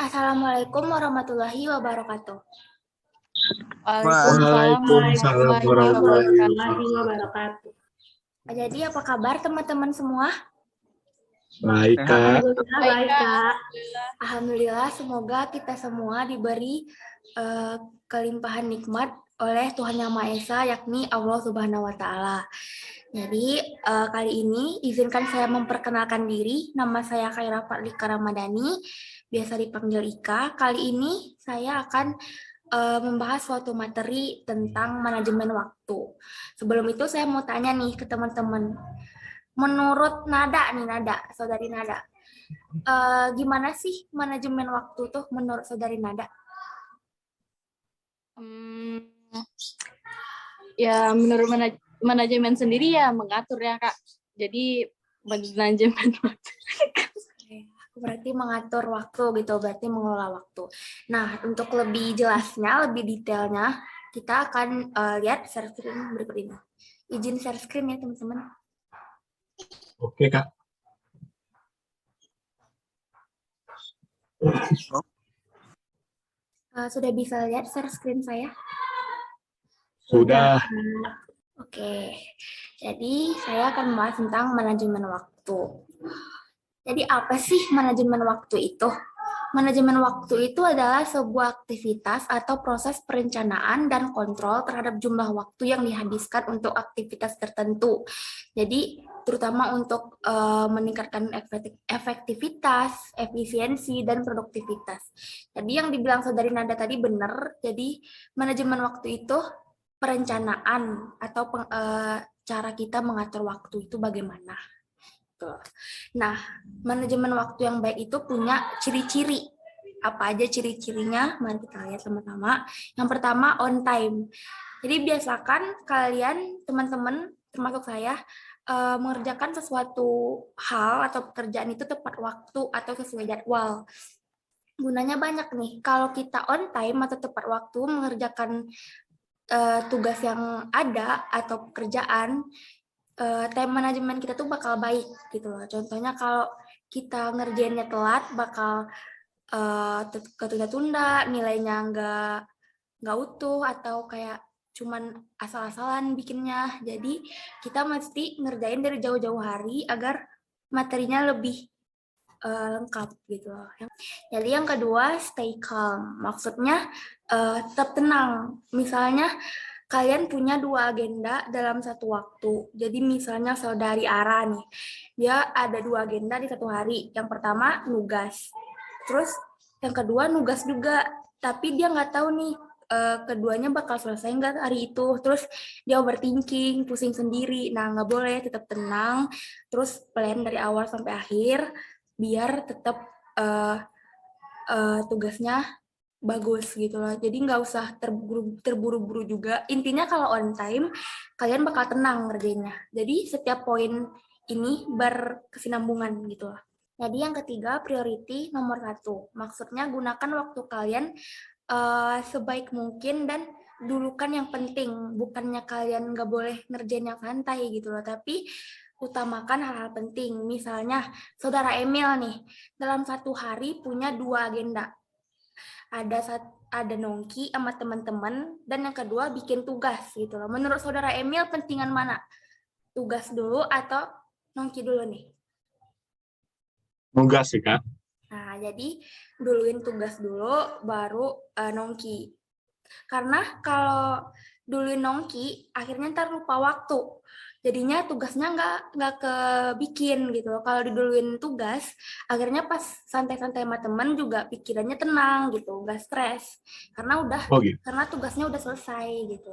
Assalamualaikum warahmatullahi wabarakatuh. Waalaikumsalam Waalaikumsalam warahmatullahi wabarakatuh. Jadi apa kabar teman-teman semua? Baik, Kak. Alhamdulillah baik, Kak. Alhamdulillah, semoga kita semua diberi kelimpahan nikmat oleh Tuhan Yang Maha Esa, yakni Allah Subhanahu wa Ta'ala. Jadi kali ini izinkan saya memperkenalkan diri. Nama saya Khaira Fadlika Ramadhani, biasa dipanggil Ika. Kali ini saya akan membahas suatu materi tentang manajemen waktu. Sebelum itu saya mau tanya nih ke teman-teman. Menurut Saudari Nada, gimana sih manajemen waktu tuh menurut Saudari Nada? Ya menurut manajemen sendiri ya mengatur ya, Kak. Jadi manajemen waktu. Berarti mengatur waktu gitu, berarti mengelola waktu. Nah, untuk lebih jelasnya, lebih detailnya, kita akan lihat share screen berikut ini. Izin share screen ya, teman-teman. Oke, Kak. Sudah bisa lihat share screen saya? Sudah. Oke, jadi saya akan membahas tentang manajemen waktu. Jadi apa sih manajemen waktu itu? Manajemen waktu itu adalah sebuah aktivitas atau proses perencanaan dan kontrol terhadap jumlah waktu yang dihabiskan untuk aktivitas tertentu. Jadi terutama untuk meningkatkan efektivitas, efisiensi, dan produktivitas. Jadi yang dibilang Saudari Nada tadi benar, jadi manajemen waktu itu perencanaan atau cara kita mengatur waktu itu bagaimana. Nah, manajemen waktu yang baik itu punya ciri-ciri. Apa aja ciri-cirinya? Mari kita lihat sama-sama. Yang pertama, on time. Jadi biasakan kalian, teman-teman, termasuk saya, mengerjakan sesuatu hal atau pekerjaan itu tepat waktu atau sesuai jadwal. Gunanya banyak nih. Kalau kita on time atau tepat waktu mengerjakan tugas yang ada atau pekerjaan, time management kita tuh bakal baik gitu loh. Contohnya kalau kita ngerjainnya telat bakal ketunda-tunda, nilainya nggak utuh atau kayak cuman asal-asalan bikinnya. Jadi kita mesti ngerjain dari jauh-jauh hari agar materinya lebih lengkap gitu loh. Jadi yang kedua, stay calm. Maksudnya tetap tenang. Misalnya kalian punya 2 agenda dalam satu waktu. Jadi misalnya Saudari Ara nih, dia ada 2 agenda di satu hari. Yang pertama nugas, terus yang kedua nugas juga. Tapi dia nggak tahu nih keduanya bakal selesai nggak hari itu. Terus dia overthinking, pusing sendiri. Nah nggak boleh, tetap tenang. Terus plan dari awal sampai akhir biar tetap tugasnya bagus gitu loh. Jadi nggak usah terburu-buru juga. Intinya kalau on time, kalian bakal tenang ngerjainnya. Jadi setiap poin ini berkesinambungan gitu loh. Jadi yang ketiga, priority nomor 1. Maksudnya gunakan waktu kalian sebaik mungkin dan dulukan yang penting. Bukannya kalian nggak boleh ngerjain yang santai gitu loh. Tapi utamakan hal-hal penting. Misalnya, Saudara Emil nih, dalam satu hari punya 2 agenda. Ada nongki sama teman-teman, dan yang kedua bikin tugas gitu loh. Menurut Saudara Emil pentingan mana? Tugas dulu atau nongki dulu nih? Tugas sih, Kak. Nah, jadi duluin tugas dulu, baru nongki. Karena kalau duluin nongki, akhirnya ntar lupa waktu. Jadinya tugasnya nggak kebikin gitu. Kalau diduluin tugas, akhirnya pas santai-santai sama teman juga pikirannya tenang gitu, nggak stres. Karena karena tugasnya udah selesai gitu.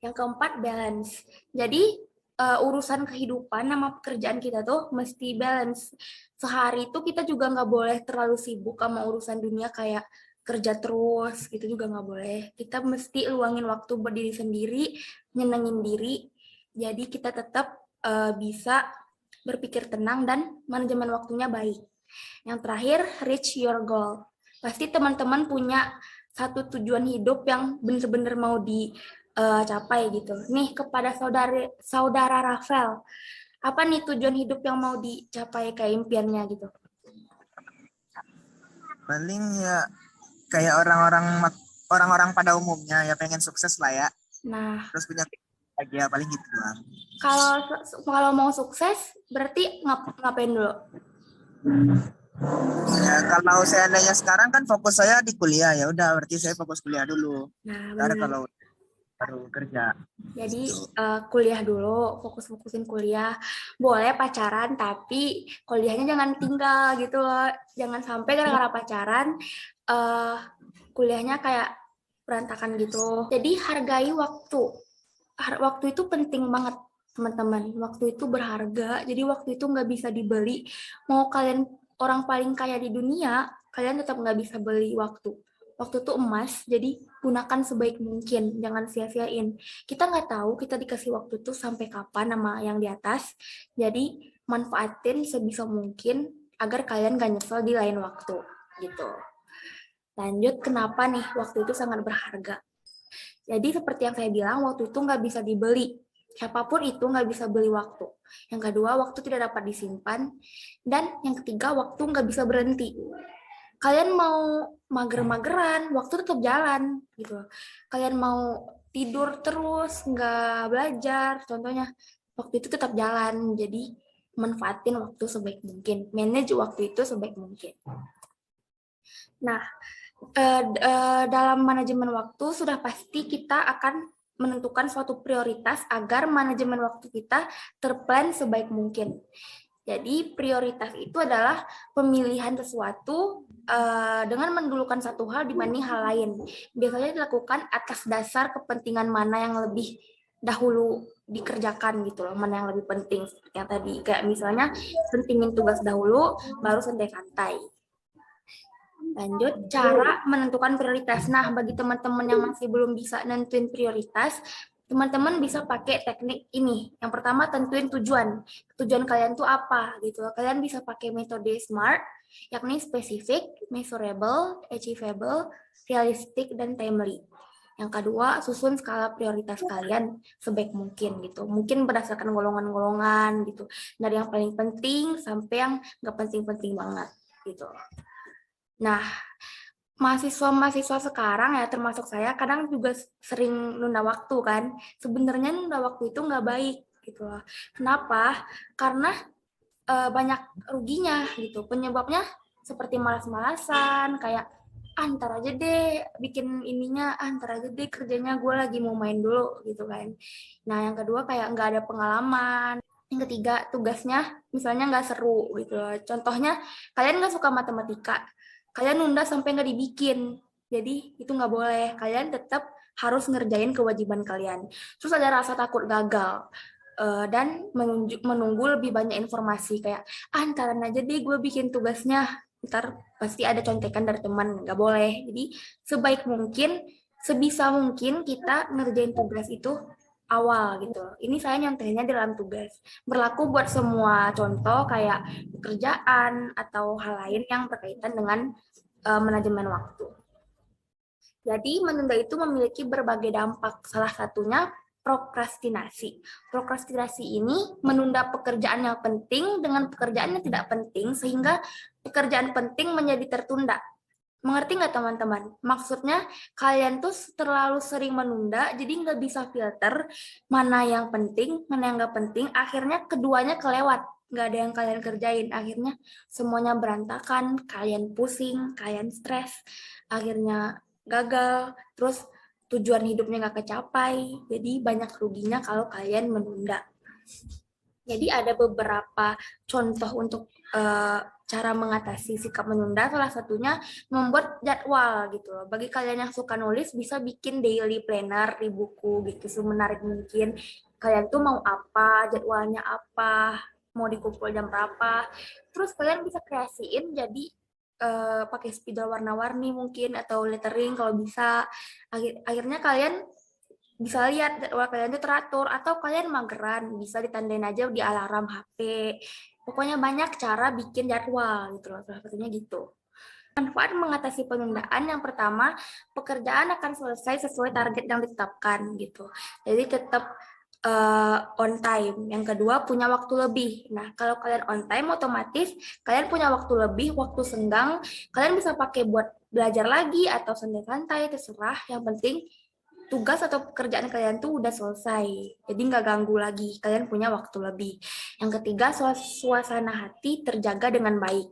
Yang keempat, balance. Jadi urusan kehidupan sama pekerjaan kita tuh mesti balance. Sehari itu kita juga nggak boleh terlalu sibuk sama urusan dunia kayak kerja terus gitu, juga nggak boleh. Kita mesti luangin waktu buat diri sendiri, nyenengin diri, jadi kita tetap bisa berpikir tenang dan manajemen waktunya baik. Yang terakhir, reach your goal. Pasti teman-teman punya satu tujuan hidup yang benar-benar mau dicapai gitu. Nih kepada saudara Rafael, apa nih tujuan hidup yang mau dicapai, kayak impiannya gitu? Paling ya kayak orang-orang pada umumnya ya pengen sukses lah ya. Nah, Terus punya bahagia paling gitu doang. kalau mau sukses berarti ngapain dulu? Ya kalau seandainya sekarang kan fokus saya di kuliah, ya udah berarti saya fokus kuliah dulu. Nah, Ntar benar. kalau baru kerja. Jadi kuliah dulu, fokus-fokusin kuliah. Boleh pacaran, tapi kuliahnya jangan tinggal gitu loh. Jangan sampai gara-gara pacaran kuliahnya kayak berantakan gitu. Jadi hargai waktu. Waktu itu penting banget, teman-teman. Waktu itu berharga, jadi waktu itu nggak bisa dibeli. Mau kalian orang paling kaya di dunia, kalian tetap nggak bisa beli waktu. Waktu itu emas, jadi gunakan sebaik mungkin, jangan sia-siain. Kita nggak tahu kita dikasih waktu itu sampai kapan sama yang di atas, jadi manfaatin sebisa mungkin agar kalian gak nyesel di lain waktu, gitu. Lanjut, kenapa nih waktu itu sangat berharga? Jadi seperti yang saya bilang, waktu itu nggak bisa dibeli. Siapapun itu nggak bisa beli waktu. Yang kedua, waktu tidak dapat disimpan. Dan yang ketiga, waktu nggak bisa berhenti. Kalian mau mager-mageran, waktu tetap jalan gitu. Kalian mau tidur terus, nggak belajar, contohnya, waktu itu tetap jalan. Jadi manfaatin waktu sebaik mungkin, manage waktu itu sebaik mungkin. Nah, dalam manajemen waktu sudah pasti kita akan menentukan suatu prioritas agar manajemen waktu kita terplan sebaik mungkin. Jadi prioritas itu adalah pemilihan sesuatu dengan mendulukan satu hal dibanding hal lain. Biasanya dilakukan atas dasar kepentingan mana yang lebih dahulu dikerjakan gitu loh, mana yang lebih penting. Seperti yang tadi, kayak misalnya pentingin tugas dahulu, baru santai-santai. Lanjut, cara menentukan prioritas. Nah, bagi teman-teman yang masih belum bisa nentuin prioritas, teman-teman bisa pakai teknik ini. Yang pertama, tentuin tujuan. Tujuan kalian tuh apa gitu. Kalian bisa pakai metode SMART, yakni specific, measurable, achievable, realistic, dan timely. Yang kedua, susun skala prioritas kalian sebaik mungkin gitu. Mungkin berdasarkan golongan-golongan gitu. Dari yang paling penting sampai yang nggak penting-penting banget gitu. Nah, mahasiswa-mahasiswa sekarang ya, termasuk saya, kadang juga sering nunda waktu kan. Sebenarnya nunda waktu itu nggak baik gitu loh. Kenapa? Karena banyak ruginya gitu. Penyebabnya seperti malas-malasan, kayak ntar aja deh bikin ininya, ntar aja deh kerjanya, gue lagi mau main dulu gitu kan. Nah, yang kedua kayak nggak ada pengalaman. Yang ketiga, tugasnya misalnya nggak seru gitu loh. Contohnya, kalian nggak suka matematika, kalian nunda sampai nggak dibikin. Jadi itu nggak boleh. Kalian tetap harus ngerjain kewajiban kalian. Terus ada rasa takut gagal dan menunggu lebih banyak informasi kayak ntaran aja deh gue bikin tugasnya. Ntar pasti ada contekan dari teman. Nggak boleh. Jadi sebaik mungkin, sebisa mungkin kita ngerjain tugas itu awal gitu. Ini saya nyontohnya dalam tugas. Berlaku buat semua contoh kayak pekerjaan atau hal lain yang berkaitan dengan manajemen waktu. Jadi menunda itu memiliki berbagai dampak. Salah satunya prokrastinasi. Prokrastinasi ini menunda pekerjaan yang penting dengan pekerjaan yang tidak penting sehingga pekerjaan penting menjadi tertunda. Mengerti nggak teman-teman? Maksudnya kalian tuh terlalu sering menunda, jadi nggak bisa filter mana yang penting, mana yang nggak penting. Akhirnya keduanya kelewat, nggak ada yang kalian kerjain. Akhirnya semuanya berantakan, kalian pusing, kalian stres, akhirnya gagal, terus tujuan hidupnya nggak kecapai. Jadi banyak ruginya kalau kalian menunda. Jadi ada beberapa contoh untuk cara mengatasi sikap menunda. Salah satunya membuat jadwal gitu loh. Bagi kalian yang suka nulis bisa bikin daily planner di buku gitu, semenarik mungkin. Kalian tuh mau apa, jadwalnya apa, mau dikumpul jam berapa. Terus kalian bisa kreasiin jadi pakai spidol warna-warni mungkin atau lettering kalau bisa. Akhirnya kalian bisa lihat jadwal kalian itu teratur, atau kalian mageran bisa ditandain aja di alarm HP. Pokoknya banyak cara bikin jadwal gitu loh, salah satunya gitu. Manfaat mengatasi penundaan yang pertama, pekerjaan akan selesai sesuai target yang ditetapkan gitu. Jadi tetap on time. Yang kedua, punya waktu lebih. Nah, kalau kalian on time, otomatis kalian punya waktu lebih, waktu senggang, kalian bisa pakai buat belajar lagi atau santai-santai, terserah. Yang penting tugas atau pekerjaan kalian tuh udah selesai. Jadi nggak ganggu lagi, kalian punya waktu lebih. Yang ketiga, suasana hati terjaga dengan baik.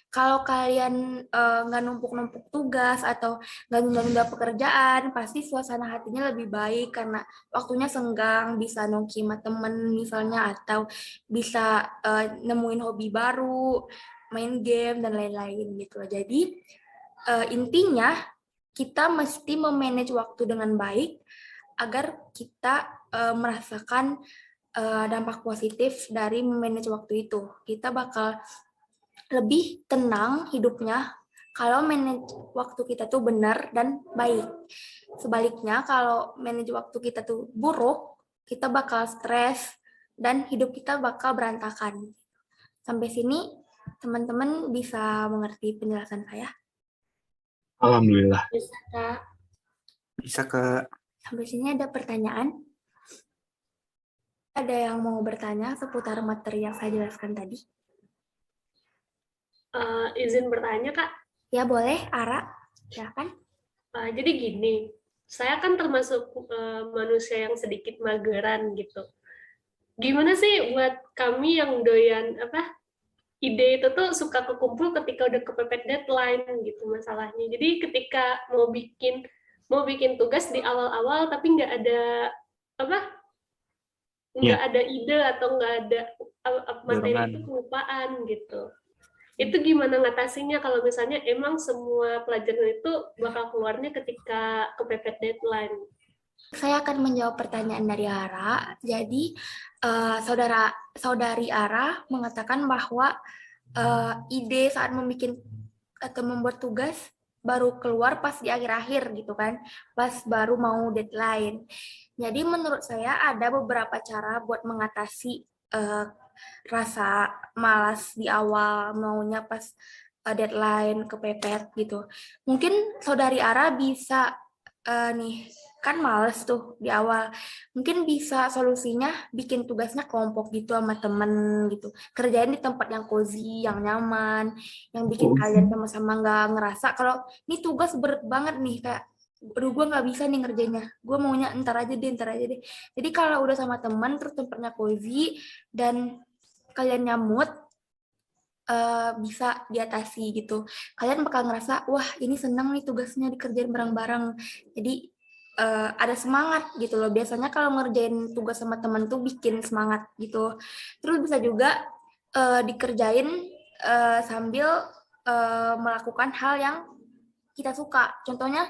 Kalau kalian nggak numpuk-numpuk tugas atau nggak nunda-nunda pekerjaan, pasti suasana hatinya lebih baik karena waktunya senggang, bisa nongki sama temen misalnya, atau bisa nemuin hobi baru, main game, dan lain-lain gitu. Jadi intinya kita mesti memanage waktu dengan baik agar kita merasakan dampak positif dari memanage waktu itu. Kita bakal lebih tenang hidupnya kalau manage waktu kita tuh benar dan baik. Sebaliknya, kalau manage waktu kita tuh buruk, kita bakal stres dan hidup kita bakal berantakan. Sampai sini, teman-teman bisa mengerti penjelasan saya? Alhamdulillah. Bisa, Kak. Bisa ke Sampai sini ada pertanyaan? Ada yang mau bertanya seputar materi yang saya jelaskan tadi? Izin bertanya, Kak. Ya, boleh, Ara. Silakan. Jadi gini, saya kan termasuk manusia yang sedikit mageran gitu. Gimana sih buat kami yang doyan ide itu tuh suka kekumpul ketika udah kepepet deadline gitu masalahnya. Jadi ketika mau bikin tugas di awal-awal tapi nggak ada ide atau nggak ada materi itu kelupaan gitu. Itu gimana ngatasinya kalau misalnya emang semua pelajaran itu bakal keluarnya ketika kepepet deadline? Saya akan menjawab pertanyaan dari Ara. Jadi, saudari Ara mengatakan bahwa ide saat membuat atau membuat tugas baru keluar pas di akhir-akhir gitu kan, pas baru mau deadline. Jadi menurut saya ada beberapa cara buat mengatasi rasa malas di awal, maunya pas deadline kepepet gitu. Mungkin saudari Ara bisa nih, kan males tuh di awal. Mungkin bisa solusinya bikin tugasnya kelompok gitu sama temen gitu. Kerjain di tempat yang cozy, yang nyaman, yang bikin kalian sama-sama nggak ngerasa kalau ini tugas berat banget nih, kayak aduh gue nggak bisa nih ngerjainnya, gue maunya ntar aja deh. Jadi kalau udah sama teman terus tempatnya cozy dan kalian nyamut, bisa diatasi gitu. Kalian bakal ngerasa wah ini seneng nih tugasnya dikerjain bareng-bareng, jadi ada semangat gitu loh. Biasanya kalau ngerjain tugas sama teman tuh bikin semangat gitu. Terus bisa juga dikerjain sambil melakukan hal yang kita suka. Contohnya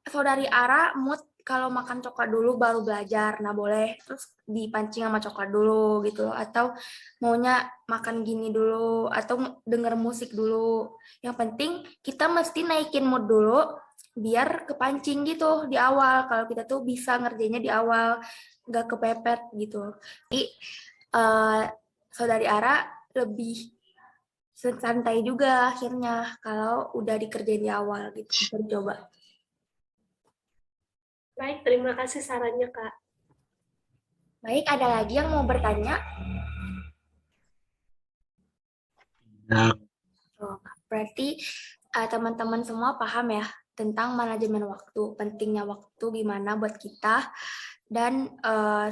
saudari Ara mood kalau makan coklat dulu baru belajar, nah boleh terus dipancing sama coklat dulu gitu loh. Atau maunya makan gini dulu, atau denger musik dulu. Yang penting kita mesti naikin mood dulu biar kepancing gitu di awal. Kalau kita tuh bisa ngerjainnya di awal, nggak kepepet gitu. Jadi saudari Ara lebih santai juga akhirnya kalau udah dikerjain di awal gitu. Bisa coba. Baik, terima kasih sarannya, Kak. Baik, ada lagi yang mau bertanya? Ya, Berarti teman-teman semua paham ya tentang manajemen waktu, pentingnya waktu gimana buat kita, dan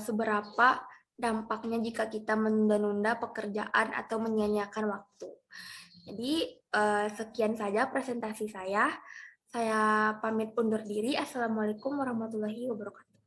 seberapa dampaknya jika kita menunda-nunda pekerjaan atau menyia-nyiakan waktu. Jadi sekian saja presentasi saya. Saya pamit undur diri. Assalamualaikum warahmatullahi wabarakatuh.